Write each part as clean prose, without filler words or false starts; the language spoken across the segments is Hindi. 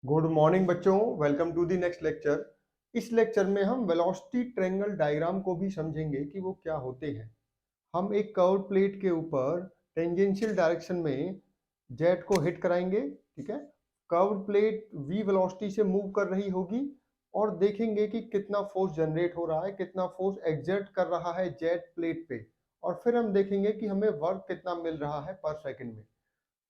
गुड मॉर्निंग बच्चों, welcome to the next lecture. इस लेक्चर में हम वेलोसिटी ट्रायंगल डायग्राम को भी समझेंगे कि वो क्या होते हैं। हम एक कर्व प्लेट के ऊपर टेंजेंशियल डायरेक्शन में जेट को हिट कराएंगे। ठीक है, कर्व प्लेट v वेलोसिटी से मूव कर रही होगी और देखेंगे कि कितना फोर्स जनरेट हो रहा है, कितना फोर्स एग्जर्ट कर रहा है जेट प्लेट पे, और फिर हम देखेंगे कि हमें वर्क कितना मिल रहा है पर सेकंड में।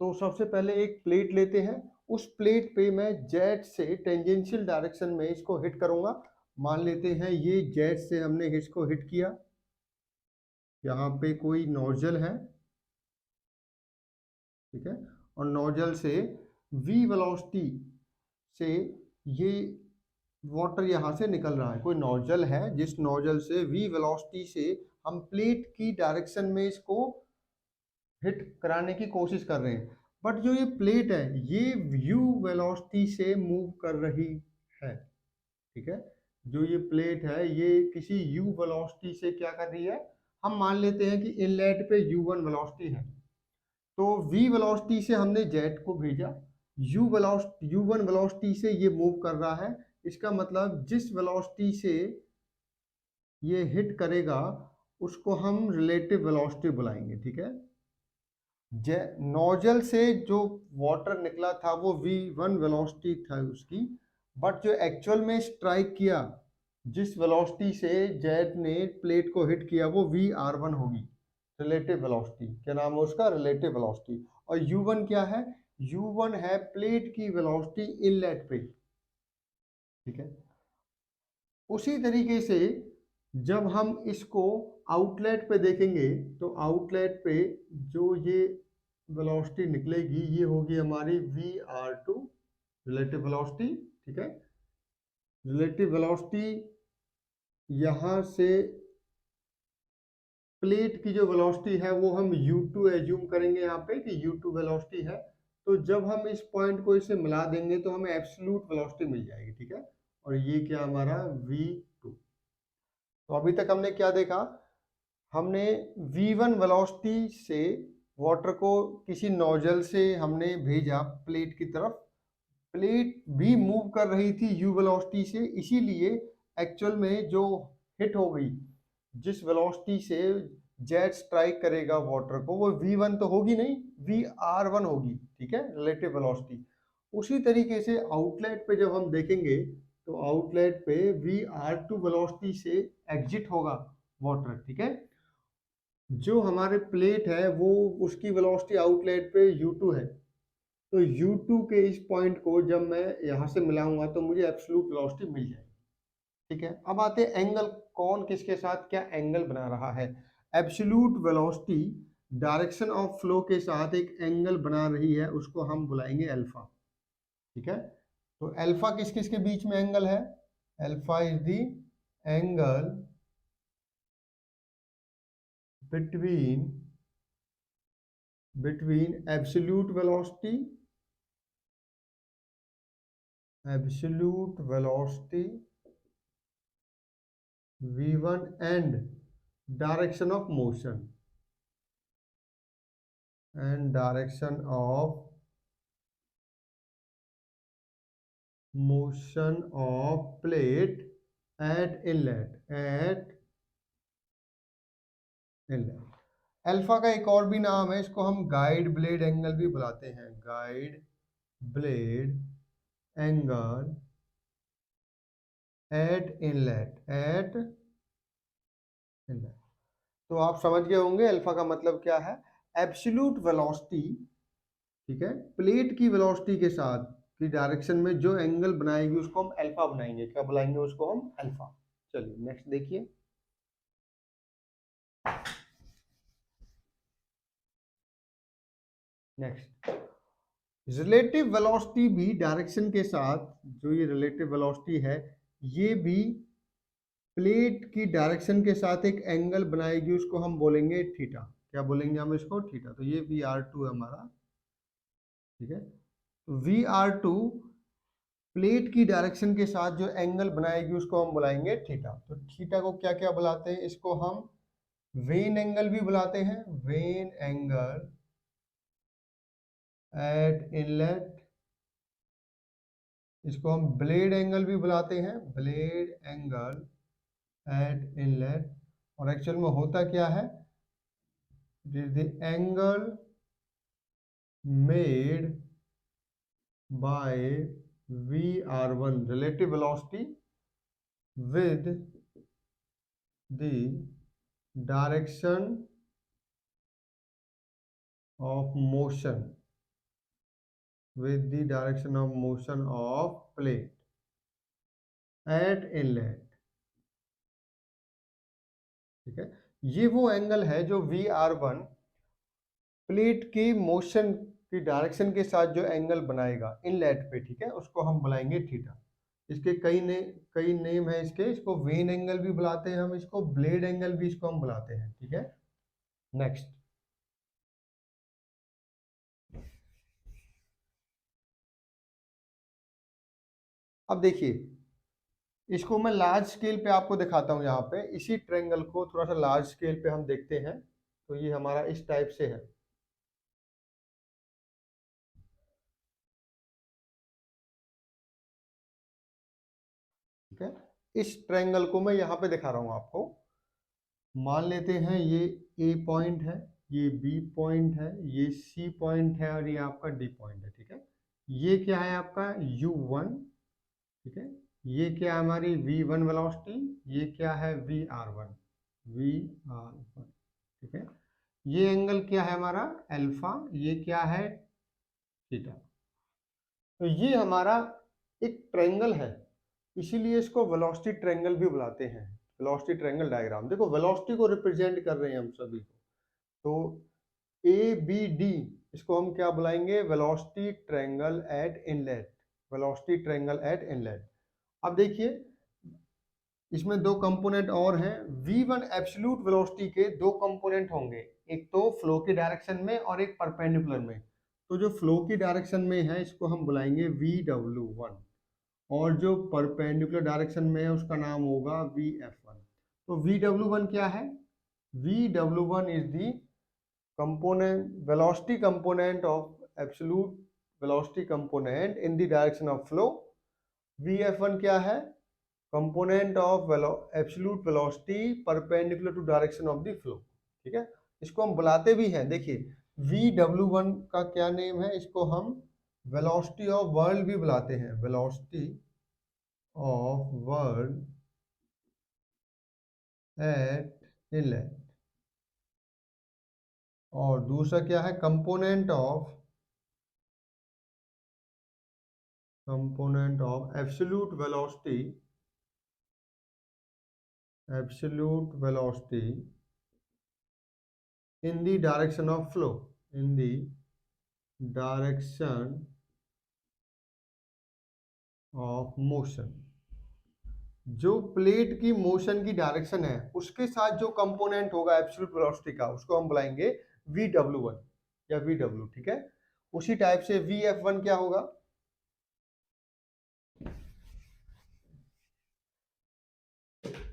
तो सबसे पहले एक प्लेट लेते हैं। उस प्लेट पे मैं जेट से टेंजेंशियल डायरेक्शन में इसको हिट करूंगा। मान लेते हैं ये जेट से हमने इसको हिट किया। यहाँ पे कोई नोजल है, ठीक है, और नोजल से v वेलोसिटी से ये वाटर यहाँ से निकल रहा है। कोई नोजल है जिस नोजल से v वेलोसिटी से हम प्लेट की डायरेक्शन में इसको हिट कराने की कोशिश कर रहे हैं। बट जो ये प्लेट है ये u वेलोसिटी से मूव कर रही है। ठीक है, जो ये प्लेट है ये किसी u वेलोसिटी से क्या कर रही है। हम मान लेते हैं कि इनलेट पे u1 वेलोसिटी है, तो v वेलोसिटी से हमने जेट को भेजा। u1 वेलोसिटी से ये मूव कर रहा है। इसका मतलब जिस वेलोसिटी से ये हिट करेगा उसको हम रिलेटिव वेलोसिटी बुलाएंगे। ठीक है, नोजल से जो वाटर निकला था वो v1 वेलोसिटी था उसकी, बट जो एक्चुअल में स्ट्राइक किया, जिस वेलोसिटी से जेट ने प्लेट को हिट किया, वो vr1 होगी, रिलेटिव वेलोसिटी। क्या नाम है उसका? Relative velocity. और u1 क्या है? u1 है प्लेट की वेलोसिटी इनलेट पे। ठीक है, उसी तरीके से जब हम इसको आउटलेट पे देखेंगे तो आउटलेट पे जो ये वेलोसिटी निकलेगी ये होगी हमारी vr2, रिलेटिव वेलोसिटी। ठीक है, रिलेटिव वेलोसिटी यहाँ से प्लेट की जो वेलोसिटी है वो हम u2 एज्यूम करेंगे यहाँ पे कि u2 वेलोसिटी है। तो जब हम इस पॉइंट को इसे मिला देंगे तो हमें एब्सोल्यूट वेलोसिटी मिल जाएगी। ठीक है, और ये क्या हमारा v2। तो अभी तक हमने क्या देखा? हमने v1 वेलोसिटी से वाटर को किसी नोजल से हमने भेजा प्लेट की तरफ। प्लेट भी मूव कर रही थी u वेलोसिटी से, इसीलिए एक्चुअल में जो हिट हो गई, जिस वेलोसिटी से जेट स्ट्राइक करेगा वाटर को, वो v1 तो होगी नहीं, vr1 होगी। ठीक है, रिलेटिव वेलोसिटी। उसी तरीके से आउटलेट पे जब हम देखेंगे तो आउटलेट पे vr2 वेलोसिटी से एग्जिट होगा वाटर। ठीक है, जो हमारे प्लेट है वो उसकी वेलोसिटी आउटलेट पे u2 है, तो u2 के इस पॉइंट को जब मैं यहाँ से मिलाऊंगा तो मुझे एब्सोल्यूट वेलोसिटी मिल जाएगी। ठीक है, अब आते हैं एंगल। कौन किसके साथ क्या एंगल बना रहा है? Absolute velocity direction of flow के साथ एक एंगल बना रही है, उसको हम बुलाएंगे अल्फा। ठीक है, तो अल्फा किस किस के बीच में एंगल है? Alpha is the angle between absolute velocity v1 and direction of motion of plate at inlet। Alpha का एक और भी नाम है, इसको हम गाइड ब्लेड एंगल भी बुलाते हैं। Guide blade angle eight inlet. तो आप समझ गए होंगे अल्फा का मतलब क्या है। एब्सोल्यूट वेलोसिटी, ठीक है, प्लेट की वेलोसिटी के साथ की डायरेक्शन में जो एंगल बनाएगी उसको हम अल्फा बनाएंगे। क्या बुलाएंगे उसको? हम अल्फा। चलिए नेक्स्ट देखिए। नेक्स्ट, रिलेटिव वेलोसिटी भी डायरेक्शन के साथ, जो ये रिलेटिव वेलोसिटी है ये भी प्लेट की डायरेक्शन के साथ एक एंगल बनाएगी, उसको हम बोलेंगे थीटा। क्या बोलेंगे हम इसको? थीटा। तो ये vr2 है हमारा। ठीक है, तो vr2 प्लेट की डायरेक्शन के साथ जो एंगल बनाएगी उसको हम बुलाएंगे थीटा। तो थीटा को क्या क्या बुलाते हैं? इसको हम वेन एंगल भी बुलाते हैं। वेन एंगल एट इनलेट इसको हम ब्लेड एंगल भी बुलाते हैं, ब्लेड एंगल एट इनलेट। और एक्चुअल में होता क्या है, it is the angle made by VR1 relative velocity with the direction of motion, with the direction of motion of plate at inlet। ठीक है, ये वो एंगल है जो VR1 प्लेट के मोशन की डायरेक्शन के साथ जो एंगल बनाएगा इनलेट पे, ठीक है, उसको हम बुलाएंगे थीटा। इसके कई नेम है इसके, इसको वेन एंगल भी बुलाते हैं हम, इसको ब्लेड एंगल भी इसको हम बुलाते हैं। ठीक है, नेक्स्ट। अब देखिए, इसको मैं लार्ज स्केल पे आपको दिखाता हूँ। यहाँ पे इसी ट्रायंगल को थोड़ा सा लार्ज स्केल पे हम देखते हैं, तो ये हमारा इस टाइप से है। ठीक है, इस ट्रायंगल को मैं यहाँ पे दिखा रहा हूँ आपको। मान लेते हैं ये ए पॉइंट है, ये बी पॉइंट है, ये सी पॉइंट है और ये आपका डी पॉइंट है। ठीक है, ये क्या है आपका U1। ठीक है, ये क्या है हमारी V1 वेलोसिटी, ये क्या है VR1। ठीक है, ये एंगल क्या है हमारा अल्फा, ये क्या है थीटा। तो ये हमारा एक ट्रायंगल है, इसीलिए इसको वेलोसिटी ट्रायंगल भी बुलाते हैं, वेलोसिटी ट्रायंगल डायग्राम। देखो वेलोसिटी को रिप्रेजेंट कर रहे हैं हम सभी को, तो ABD इसको हम क्या बुलाएंगे, velocity triangle eight inlet, velocity triangle eight inlet. अब देखिए, इसमें दो कंपोनेंट और हैं। V1 एब्सोल्यूट वेलोसिटी के दो कंपोनेंट होंगे, एक तो फ्लो की डायरेक्शन में और एक परपेंडिकुलर में। तो जो फ्लो की डायरेक्शन में है इसको हम बुलाएंगे VW1, और जो परपेंडिकुलर डायरेक्शन में है उसका नाम होगा VF1। तो VW1 क्या है, VW1 is the component velocity component of absolute velocity component in the direction of flow। VF1 क्या है, component of absolute velocity perpendicular to direction of the flow। ठीक है, इसको हम बुलाते भी हैं, देखिए VW1 का क्या नेम है, इसको हम वेलोसिटी ऑफ वर्ल्ड भी बुलाते हैं, velocity of world at inlet. और दूसरा क्या है, component of absolute velocity in the direction of flow, in the direction of motion। जो प्लेट की मोशन की डायरेक्शन है उसके साथ जो कंपोनेंट होगा एब्सोल्यूट वेलोसिटी का, उसको हम बुलाएंगे VW1 या VW। ठीक है, उसी टाइप से VF1 क्या होगा,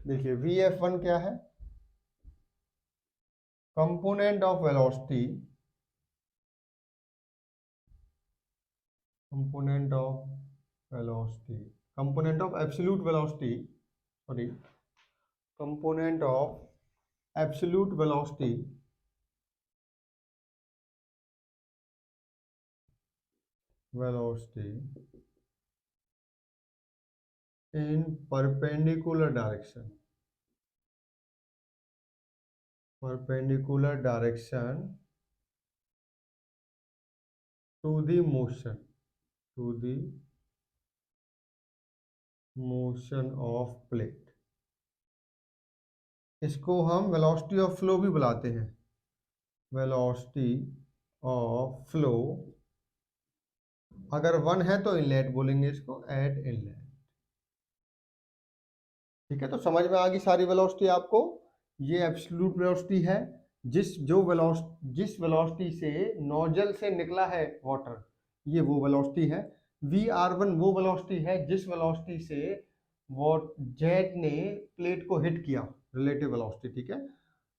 देखिए VF1 क्या है, component of velocity, component of absolute velocity, sorry, component of absolute velocity in perpendicular direction to the motion of plate। इसको हम वेलोसिटी ऑफ फ्लो भी बुलाते हैं, वेलोसिटी ऑफ फ्लो। अगर 1 है तो इनलेट बोलेंगे इसको, एट इनलेट। ठीक है, तो समझ में आ गई सारी वेलोसिटी आपको। ये एब्सोल्यूट वेलोसिटी है, जिस वेलोसिटी से नोजल से निकला है वाटर, ये वो वेलोसिटी है। VR1 वो वेलोसिटी है जिस वेलोसिटी से वो जेट ने प्लेट को हिट किया, रिलेटिव वेलोसिटी। ठीक है,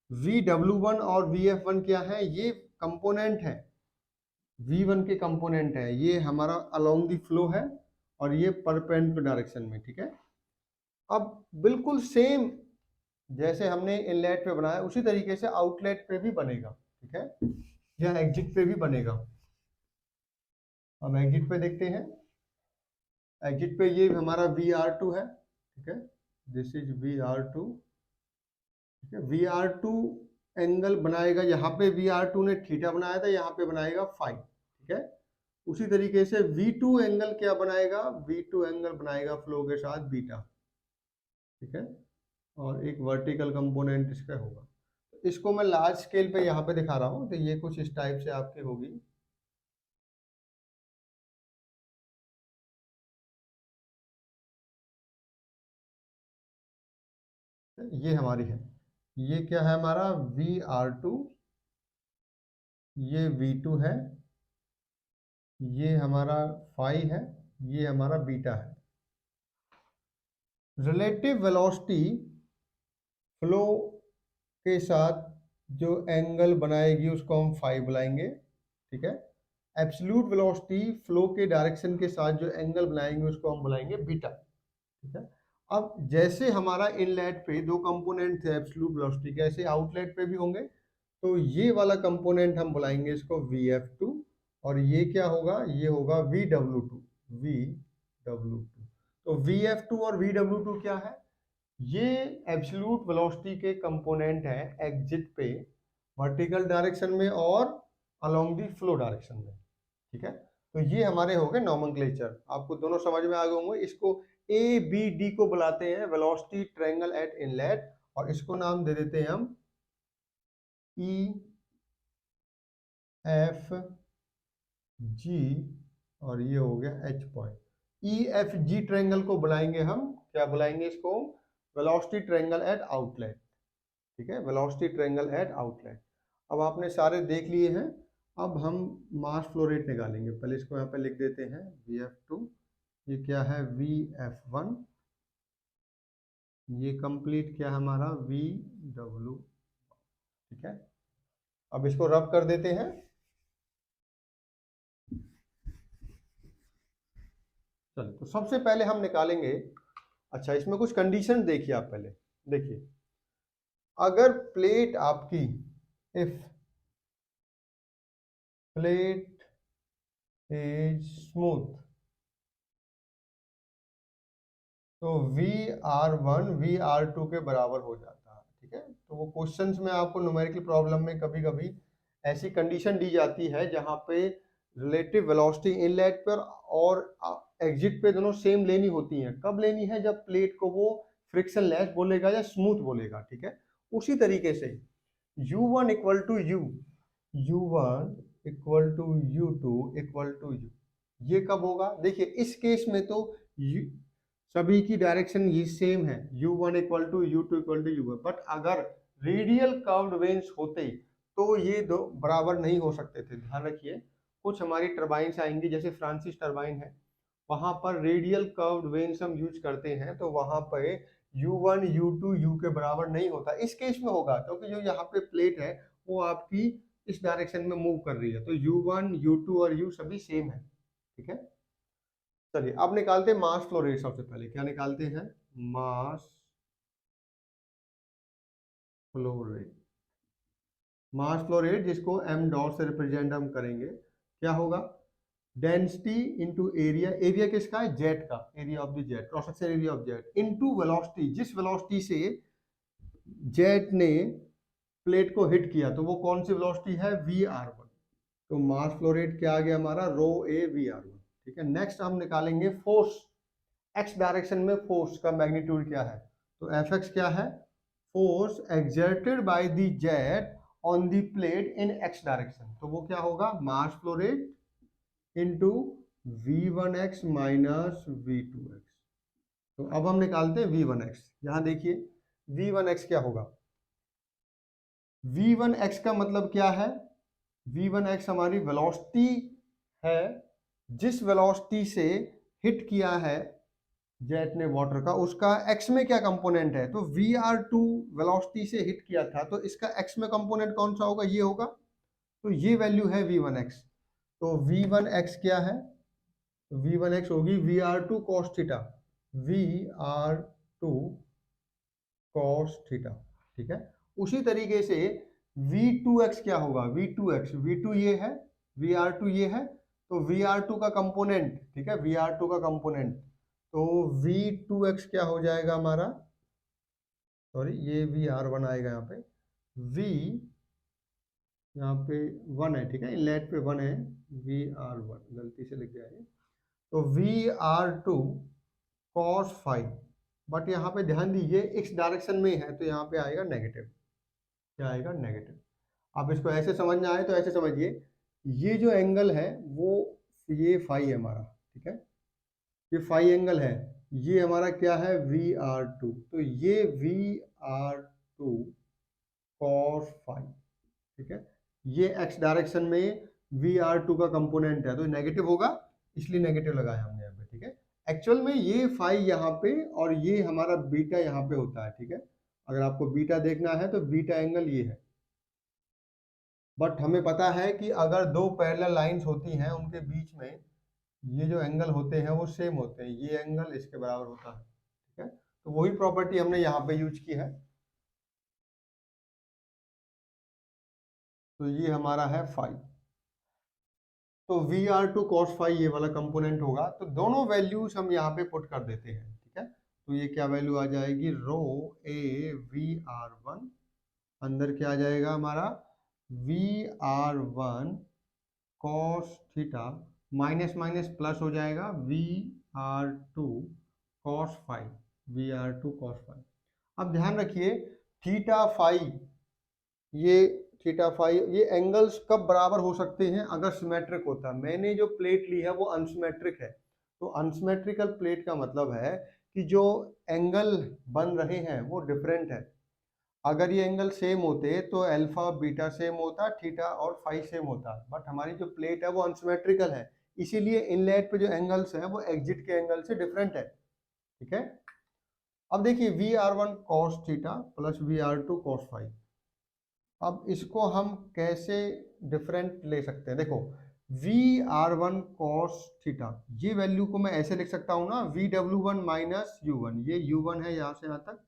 VW1 और VF1 क्या है, ये कंपोनेंट है, V1 के कंपोनेंट है, ये हमारा अलोंग द फ्लो है और ये परपेंडिकुलर डायरेक्शन में, ठीक है। अब बिल्कुल सेम जैसे हमने इनलेट पे बनाया उसी तरीके से आउटलेट पे भी बनेगा, ठीक है, या एग्जिट पे भी बनेगा। अब एग्जिट पे देखते हैं। एग्जिट पे ये हमारा VR2 है, ठीक है, दिस इज VR2, ठीक है। VR2 एंगल बनाएगा, यहाँ पे VR2 ने थीटा बनाया था, यहाँ पे बनाएगा फाई, ठीक है। उसी तरीके से V2 एंगल क्या बनाएगा, V2 एंगल बनाएगा फ्लो के साथ बीटा, ठीक है, और एक वर्टिकल कंपोनेंट इसका होगा। इसको मैं लार्ज स्केल पे यहाँ पे दिखा रहा हूँ, तो ये कुछ इस टाइप से आपकी होगी। ये हमारी है, ये क्या है हमारा VR2, ये V2 है, ये हमारा फाई है, ये हमारा बीटा है। रिलेटिव वेलोसिटी फ्लो के साथ जो एंगल बनाएगी उसको हम फाई बुलाएंगे, ठीक है। एब्सोल्यूट वेलोसिटी फ्लो के डायरेक्शन के साथ जो एंगल बनाएंगे उसको हम बुलाएंगे बीटा, ठीक है। अब जैसे हमारा इनलेट पे दो कंपोनेंट थे एब्सोल्यूट वेलोसिटी के, ऐसे आउटलेट पे भी होंगे। तो ये वाला कंपोनेंट हम बुलाएंगे इसको VF2, और ये क्या होगा, ये होगा VW2, VW2। तो VF2 और VW2 क्या है, ये एब्सोल्यूट वेलोसिटी के कंपोनेंट है एग्जिट पे वर्टिकल डायरेक्शन में और अलोंग दी फ्लो डायरेक्शन में, ठीक है। तो ये हमारे हो गए नॉमेनक्लेचर, आपको दोनों समझ में आ गए होंगे। इसको ABD को बुलाते हैं वेलोसिटी ट्रायंगल एट इनलेट, और इसको नाम दे देते हैं हम EFG, और ये हो गया H पॉइंट। EFG ट्रायंगल को बुलाएंगे हम, क्या बुलाएंगे इसको, वेलोसिटी ट्रायंगल एट आउटलेट, ठीक है, वेलोसिटी ट्रायंगल एट आउटलेट। अब आपने सारे देख लिए हैं, अब हम मास फ्लो रेट निकालेंगे। पहले इसको यहाँ पे लिख देते हैं VF2, ये क्या है VF1, ये कंप्लीट क्या है हमारा VW, ठीक है। अब इसको रब कर देते हैं। चलिए, तो सबसे पहले हम निकालेंगे, अच्छा इसमें कुछ कंडीशन देखिए, आप पहले देखिए, अगर प्लेट आपकी, इफ प्लेट इज स्मूथ, तो VR1 VR2 के बराबर हो जाता है, ठीक है। तो वो क्वेश्चंस में आपको न्यूमेरिकल प्रॉब्लम में कभी कभी ऐसी कंडीशन दी जाती है जहां पे रिलेटिव वेलोसिटी इनलेट पर और एग्जिट पे दोनों सेम लेनी होती हैं। कब लेनी है, जब प्लेट को वो फ्रिक्शन लेस बोलेगा या स्मूथ बोलेगा, ठीक है। उसी तरीके से U1 equal to U, U1 equal to U2 equal to U, ये कब होगा, देखिए इस केस में तो सभी की डायरेक्शन ये सेम है, U1 equal to U2 equal to U, but अगर रेडियल कर्व्ड वेन्स होते तो ये दो बराबर नहीं हो सकते थे। ध्यान रखिए, कुछ हमारी टर्बाइन्स आएंगी, जैसे फ्रांसिस टर्बाइन है, वहां पर रेडियल कर्व्ड वेन्स हम यूज करते हैं, तो वहां पर U1 U2 U के बराबर नहीं होता। इस केस में होगा क्योंकि जो यहाँ पे प्लेट है वो आपकी इस डायरेक्शन में मूव कर रही है, तो U1 U2 और U सभी सेम है, ठीक है। चलिए अब निकालते हैं मास फ्लो रेट। सबसे पहले क्या निकालते हैं, mass flow rate. Mass flow rate जिसको m डॉट से रिप्रेजेंट हम करेंगे, क्या होगा, डेंसिटी इंटू एरिया, एरिया किसका है, जेट का, area of the jet, cross section area of jet, into velocity, जिस वेलोसिटी से जेट ने प्लेट को हिट किया, तो वो कौन सी वेलोसिटी है, VR1। तो मास फ्लो रेट क्या आ गया हमारा, रो A VR1, ठीक है। नेक्स्ट हम निकालेंगे फोर्स, एक्स डायरेक्शन में फोर्स का मैग्नीट्यूड क्या है, तो Fx क्या है, force exerted by the jet on the plate in x direction, तो वो क्या होगा, mass flow rate into V1x minus V2x। तो अब हम निकालते हैं V1x। यहां देखिए V1x क्या होगा, V1x का मतलब क्या है, V1x हमारी वेलोसिटी है, जिस वेलोसिटी से हिट किया है जेट ने वाटर का, उसका x में क्या कंपोनेंट है, तो VR2 वेलोसिटी से हिट किया था, तो इसका x में कंपोनेंट कौन सा होगा, ये होगा, तो ये वैल्यू है V1x। तो V1x क्या है, v1x होगी vr2 cos theta, vr2 cos theta, ठीक है। उसी तरीके से v2x क्या होगा, v2x, v2 ये है, vr2 ये है, तो vr2 का कंपोनेंट, ठीक है, vr2 का कंपोनेंट, तो v2x क्या हो जाएगा हमारा, सॉरी ये vr1 आएगा यहाँ पे, v यहाँ पे 1 है, ठीक है, इनलेट पे 1 है, vr1 गलती से लिख दिया है, तो vr2 cos फाइव, बट यहाँ पे ध्यान दीजिए x डायरेक्शन में है तो यहाँ पे आएगा नेगेटिव, क्या आएगा, नेगेटिव। आप इसको ऐसे समझना है तो ऐसे समझिए, ये जो एंगल है वो ये फाई है हमारा, ठीक है, ये फाई एंगल है, ये हमारा क्या है, vr2, तो ये vr2 cos फाई, ठीक है, ये x डायरेक्शन में vr2 का कंपोनेंट है तो नेगेटिव होगा, इसलिए नेगेटिव लगाया हमने यहाँ पे, ठीक है। एक्चुअल में ये फाई यहाँ पे और ये हमारा बीटा यहाँ पे होता है, ठीक है। अगर आपको बीटा देखना है तो बीटा एंगल ये है, बट हमें पता है कि अगर दो पैरेलल लाइंस होती हैं उनके बीच में ये जो एंगल होते हैं वो सेम होते हैं, ये एंगल इसके बराबर होता है, ठीक है। तो वही प्रॉपर्टी हमने यहाँ पे यूज की है, तो ये हमारा है फाई, तो vr2 cos फाई ये वाला कंपोनेंट होगा, तो दोनों वैल्यूज हम यहाँ पे पुट कर देते हैं, ठीक है। तो ये क्या वैल्यू आ जाएगी, रो ए vr1, अंदर क्या आ जाएगा हमारा vr1 cos theta, minus minus plus हो जाएगा vr2 cos phi, vr2 cos phi. अब ध्यान रखिए थीटा फाई, ये थीटा फाई, ये एंगल्स कब बराबर हो सकते हैं, अगर सिमेट्रिक होता है। मैंने जो प्लेट ली है वो अनसिमेट्रिक है, तो अनसिमेट्रिकल प्लेट का मतलब है कि जो एंगल बन रहे हैं वो डिफरेंट है। अगर ये एंगल सेम होते तो अल्फा बीटा सेम होता, थीटा और फाई सेम होता, बट हमारी जो प्लेट है वो अनसिमेट्रिकल है, इसीलिए इनलेट पे जो एंगल्स है वो एग्जिट के एंगल से डिफरेंट है, ठीक है। अब देखिए vr1 cos theta plus vr2 cos phi, अब इसको हम कैसे डिफरेंट ले सकते हैं, देखो vr1 cos थीटा, ये वैल्यू को मैं ऐसे लिख सकता हूँ ना, vw1 माइनस u1, ये u1 है यहाँ से यहाँ तक,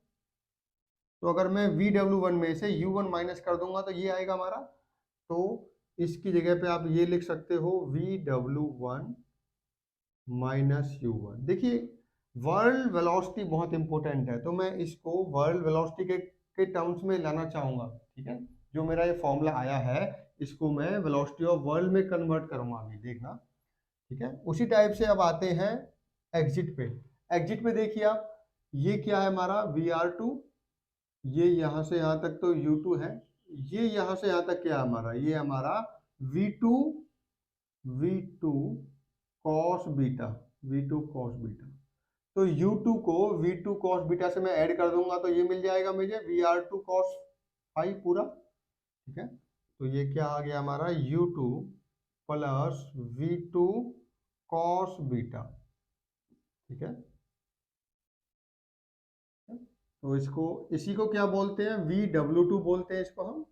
तो अगर मैं vw1 में से u1 माइनस कर दूंगा तो ये आएगा हमारा, तो इसकी जगह पे आप ये लिख सकते हो vw1 माइनस u1। देखिए वर्ल्ड वेलोसिटी बहुत इंपॉर्टेंट है, तो मैं इसको वर्ल्ड वेलोसिटी के टर्म्स में लाना चाहूंगा, ठीक है। जो मेरा ये फॉर्मूला आया है इसको मैं वेलोसिटी ऑफ वर्ल्ड में कन्वर्ट करूंगा, अभी देखना, ठीक है। उसी टाइप से अब आते हैं एग्जिट पे, एग्जिट पे देखिए आप, ये क्या है हमारा vr2, ये यहाँ से यहाँ तक तो u2 है, ये यहाँ से यहाँ तक क्या है हमारा, ये हमारा v2 cos beta, v2 cos beta, तो u2 को v2 cos बीटा से मैं ऐड कर दूंगा तो ये मिल जाएगा मुझे vr2 cos फाई पूरा, ठीक है। तो ये क्या आ गया हमारा u2 plus v2 cos beta, ठीक है। तो इसको, इसी को क्या बोलते हैं, vw2 बोलते हैं इसको, हम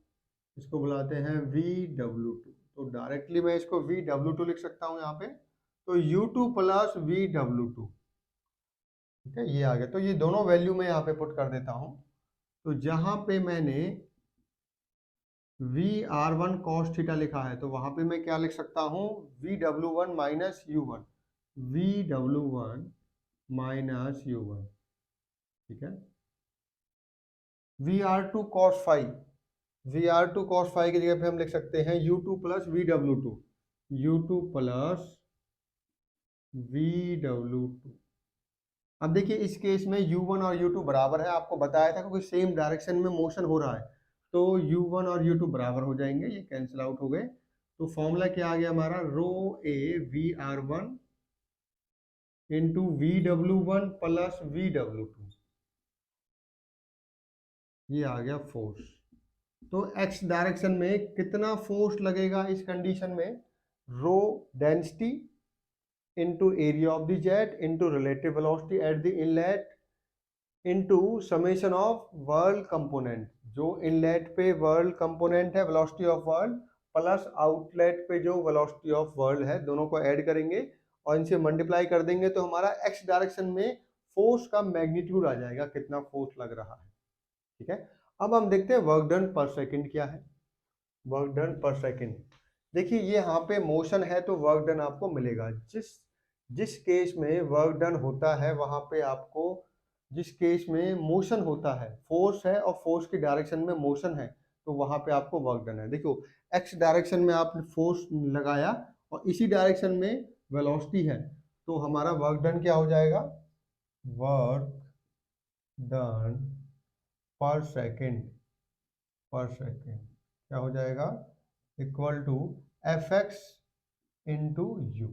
इसको बुलाते हैं vw2, तो डायरेक्टली मैं इसको vw2 लिख सकता हूँ यहाँ पे, तो u2 प्लस vw2, ठीक है, ये आ गया। तो ये दोनों वैल्यू मैं यहाँ पे पुट कर देता हूँ, तो जहाँ पे मैंने vr1 cos थीटा लिखा है तो वहाँ पे मैं क्या लिख सकता हूँ, vw1 minus u1, vw1 minus u1, ठीक है। vr2 cos phi, vr2 cos phi की जगह पे हम लिख सकते हैं u2 plus vw2, u2 plus vw2। अब देखिए इस केस में u1 और u2 बराबर है, आपको बताया था क्योंकि सेम डायरेक्शन में मोशन हो रहा है, तो u1 और u2 बराबर हो जाएंगे, ये कैंसिल आउट हो गए, तो फॉर्मूला क्या आ गया हमारा, रो ए vr1 into vw1 plus vw2, ये आ गया फोर्स। तो x डायरेक्शन में कितना फोर्स लगेगा इस कंडीशन में, rho density into area of the jet into relative velocity at the inlet into summation of whirl component, जो इनलेट पे whirl component है velocity of whirl plus outlet पे जो velocity of whirl है, दोनों को ऐड करेंगे और इनसे मल्टीप्लाई कर देंगे तो हमारा एक्स डायरेक्शन में फोर्स का मैग्नीट्यूड आ जाएगा, कितना फोर्स लग रहा है। ठीक है, अब हम देखते हैं वर्क डन पर सेकंड क्या है। वर्क डन पर सेकंड, देखिए ये यहाँ पे मोशन है तो वर्क डन आपको मिलेगा। जिस जिस केस में वर्क डन होता है वहां पे आपको, जिस केस में मोशन होता है, फोर्स है और फोर्स की डायरेक्शन में मोशन है, तो वहां पे आपको वर्क डन है। देखो एक्स डायरेक्शन में आपने फोर्स लगाया और इसी डायरेक्शन में वेलोसिटी है, तो हमारा वर्क डन क्या हो जाएगा, वर्क डन पर सेकेंड, पर सेकेंड क्या हो जाएगा, equal to F X into U.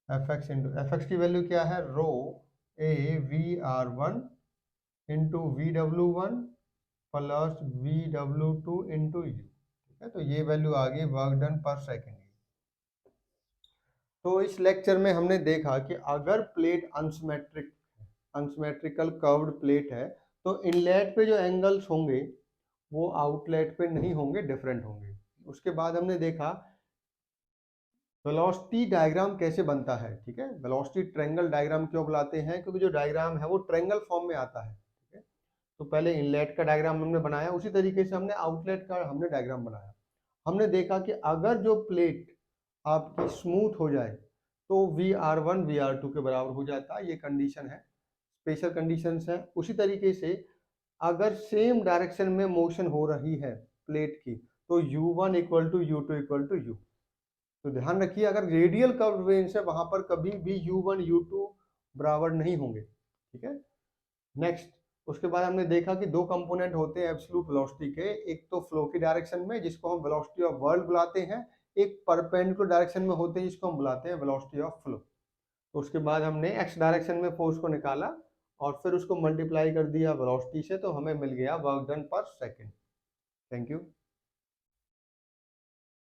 F X की वैल्यू क्या है, rho A V R one into V W one plus V W two into U. ठीक है, तो ये वैल्यू आ गई वर्क डन पर सेकेंड। तो इस लेक्चर में हमने देखा कि अगर प्लेट अनसिमेट्रिकल कर्व्ड प्लेट है तो इनलेट पे जो एंगल्स होंगे वो आउटलेट पे नहीं होंगे, डिफरेंट होंगे। उसके बाद हमने देखा वेलोसिटी डायग्राम कैसे बनता है। ठीक है, वेलोसिटी ट्रायंगल डायग्राम क्यों बुलाते हैं, क्योंकि जो डायग्राम है वो ट्रायंगल फॉर्म में आता है। ठीक है, तो पहले इनलेट का डायग्राम हमने बनाया, उसी तरीके से हमने आउटलेट का हमने डायग्राम बनाया। हमने देखा कि अगर जो प्लेट आपकी स्मूथ हो जाए तो VR1 VR2 के बराबर हो जाता है, ये कंडीशन है, स्पेशल कंडीशंस है। उसी तरीके से अगर सेम डायरेक्शन में मोशन हो रही है प्लेट की तो U1 equal to U2 equal to U। तो ध्यान रखिए अगर रेडियल कर्व रेंज है वहां पर कभी भी U1 U2 बराबर नहीं होंगे। ठीक है, नेक्स्ट उसके बाद हमने देखा कि दो कंपोनेंट होते हैं एब्सोल्यूट वेलोसिटी के, एक तो फ्लो की डायरेक्शन में जिसको हम वेलोसिटी ऑफ वर्ल्ड बुलाते हैं, एक परपेंडिकुलर डायरेक्शन में होते हैं जिसको हम बुलाते हैं वेलोसिटी ऑफ फ्लो। तो उसके बाद हमने एक्स डायरेक्शन में फोर्स को निकाला और फिर उसको मल्टीप्लाई कर दिया वेलोसिटी से, तो हमें मिल गया work done per second. Thank you.